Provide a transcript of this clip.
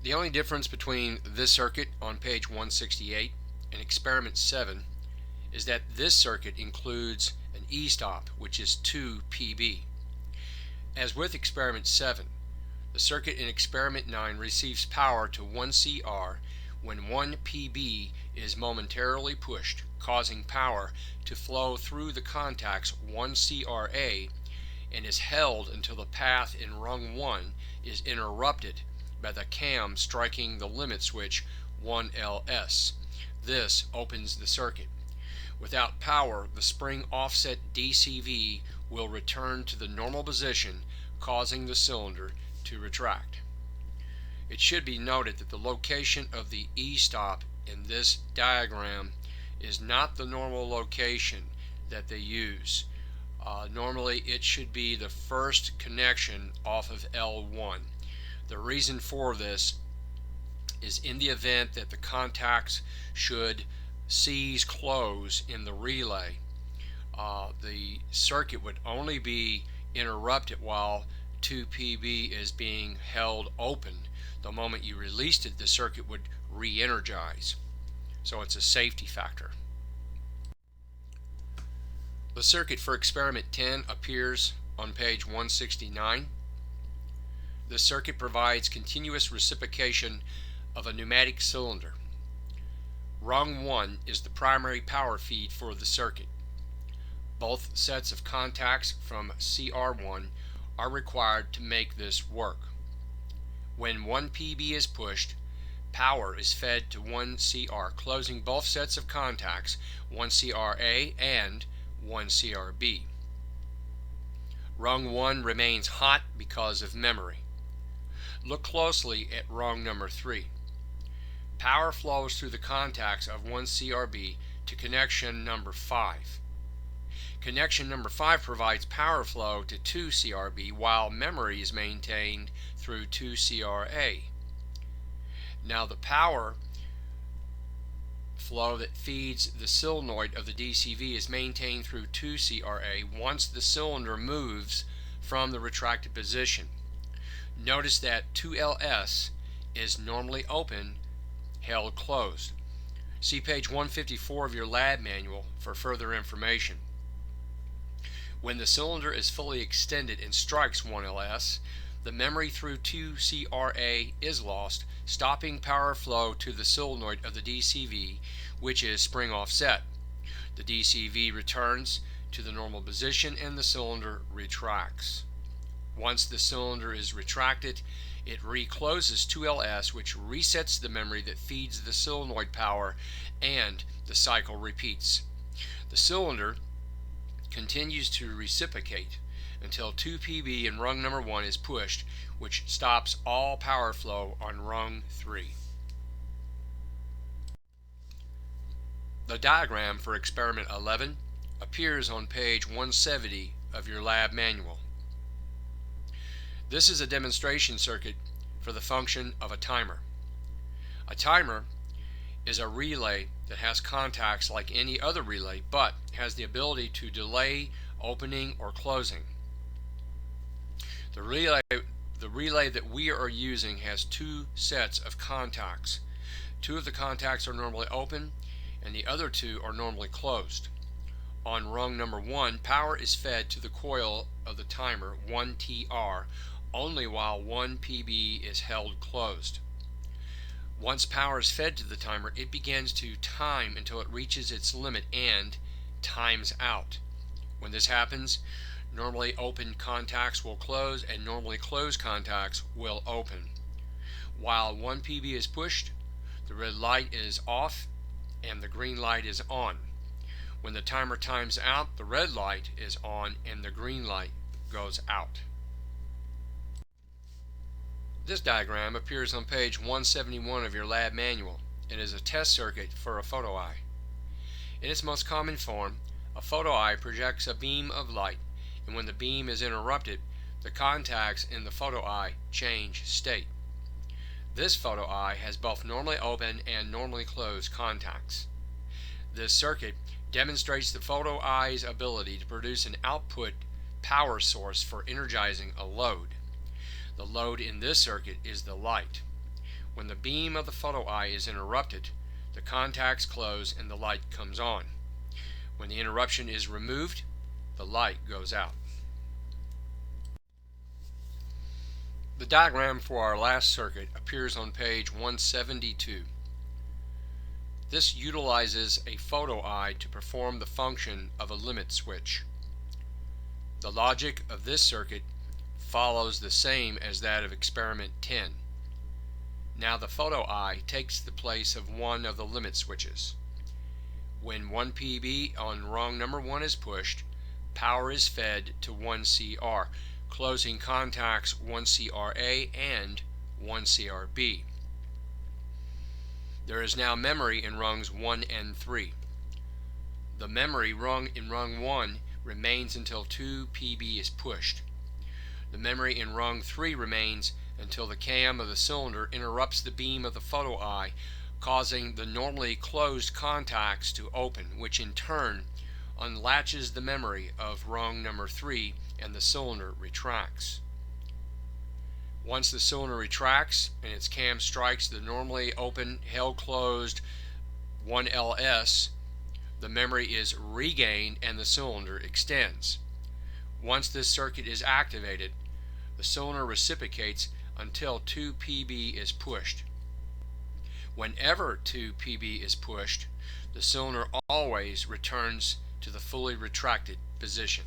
The only difference between this circuit on page 168 and experiment 7 is that this circuit includes an e-stop, which is 2 pb. As with experiment 7, the circuit in experiment 9 receives power to 1 CR when 1 pb is momentarily pushed, causing power to flow through the contacts 1 CRA and is held until the path in rung 1 is interrupted by the cam striking the limit switch 1LS. This opens the circuit. Without power, the spring offset DCV will return to the normal position, causing the cylinder to retract. It should be noted that the location of the e-stop in this diagram is not the normal location that they use. Normally it should be the first connection off of L1. The reason for this is in the event that the contacts should seize close in the relay, the circuit would only be interrupted while 2 pb is being held open. The moment you released it, the circuit would re-energize. So it's a safety factor. The circuit for experiment 10 appears on page 169. The circuit provides continuous reciprocation of a pneumatic cylinder. Rung 1 is the primary power feed for the circuit. Both sets of contacts from CR1 are required to make this work. When 1 pb is pushed, power is fed to 1 CR, closing both sets of contacts, 1 CRA and 1 CRB. Rung 1 remains hot because of memory. Look closely at rung number 3. Power flows through the contacts of 1 CRB to connection number 5. Connection number 5 provides power flow to 2 CRB while memory is maintained through 2 CRA. Now the power flow that feeds the solenoid of the DCV is maintained through 2 CRA once the cylinder moves from the retracted position. Notice that 2LS is normally open, held closed. See page 154 of your lab manual for further information. When the cylinder is fully extended and strikes 1LS, the memory through 2 CRA is lost, stopping power flow to the solenoid of the DCV, which is spring offset. The DCV returns to the normal position and the cylinder retracts. Once the cylinder is retracted, it recloses 2LS, which resets the memory that feeds the solenoid power, and the cycle repeats. The cylinder continues to reciprocate until 2 pb in rung number 1 is pushed, which stops all power flow on rung 3. The diagram for experiment 11 appears on page 170 of your lab manual. This is a demonstration circuit for the function of a timer. A timer is a relay that has contacts like any other relay, but has the ability to delay opening or closing. The relay that we are using has 2 sets of contacts. 2 of the contacts are normally open and the other 2 are normally closed. On rung number 1, power is fed to the coil of the timer 1TR only while 1 pb is held closed. Once power is fed to the timer, it begins to time until it reaches its limit and times out. When this happens, normally open contacts will close and normally closed contacts will open. While 1 pb is pushed, the red light is off and the green light is on. When the timer times out, the red light is on and the green light goes out. This diagram appears on page 171 of your lab manual. It is a test circuit for a photo eye. In its most common form, a photo eye projects a beam of light, and when the beam is interrupted, the contacts in the photo eye change state. This photo eye has both normally open and normally closed contacts. This circuit demonstrates the photo eye's ability to produce an output power source for energizing a load. The load in this circuit is the light. When the beam of the photo eye is interrupted, the contacts close and the light comes on. When the interruption is removed, the light goes out. The diagram for our last circuit appears on page 172. This utilizes a photo eye to perform the function of a limit switch. The logic of this circuit follows the same as that of experiment 10. Now the photo eye takes the place of one of the limit switches. When 1 PB on rung number 1 is pushed, power is fed to 1 CR, closing contacts 1 CRA and 1 CRB. There is now memory in rungs 1 and 3. The memory in rung 1 remains until 2 PB is pushed. The memory in rung 3 remains until the cam of the cylinder interrupts the beam of the photo eye, causing the normally closed contacts to open, which in turn unlatches the memory of rung number 3 and the cylinder retracts. Once the cylinder retracts and its cam strikes the normally open, held closed 1LS, the memory is regained and the cylinder extends. Once this circuit is activated, the cylinder reciprocates until 2 PB is pushed. Whenever 2 PB is pushed, the cylinder always returns to the fully retracted position.